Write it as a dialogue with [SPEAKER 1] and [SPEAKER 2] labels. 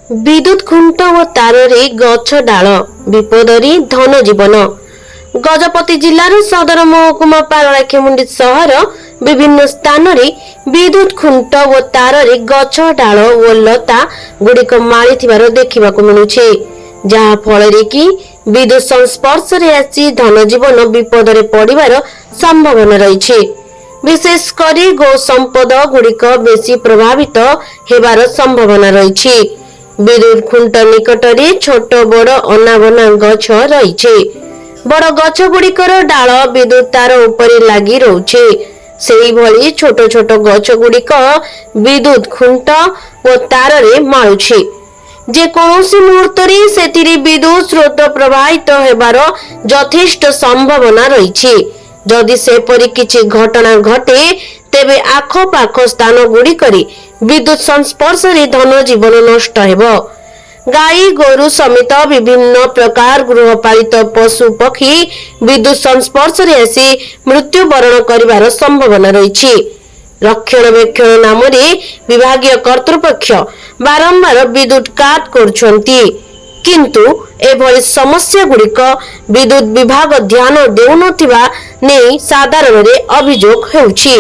[SPEAKER 1] विद्युत खुंट और तारे गछ डाल विपदरी धन जीवन। गजपति जिलार सदर महकुमा पारलाखेमुंडी सहर विभिन्न स्थान रे विद्युत खुंट और तारे गछ डाल और लता गुड़िक मारी देखा मिलुछे, जहा फल कि विद्युत संस्पर्श रे आसी धन जीवन विपद रे पड़िबार संभावना रही। विशेषकर गो संपद गुड़िक बेसी प्रभावित हेबार संभावना रही। विद्युत खुंट निकटरे छोट बड़ अनाबना गछ रही। बड़ गछ गुड़िकर डाल विद्युत तार उपरे लगी रोचे। सेही भली छोट छोट गछ गुड़िक विद्युत खुंट और तार रे मारुछे। जे कोनोसी मुहूर्त रे सेतिरे विद्युत स्रोत प्रवाहित हेबार यथेष्ट संभावना रही। जदि सेपरि किछि घटना घटे तेबे आख पाख स्थान गुड़िकरे विद्युत संस्पर्श रे धन जीवन नष्ट हेबो। गाई गोरु समेत विभिन्न प्रकार गृहपालित पशु पक्षी विद्युत संस्पर्श रे आसी मृत्युवरण करिवार संभावना रही। रक्षणाबेक्षण नाम रे विभागीय कर्तृपक्ष बारंबार विद्युत काट करुछंती, किंतु एभली समस्या गुड़िक विद्युत विभाग ध्यान देउनथिबा नै साधारण रे अभियोग हेउछि।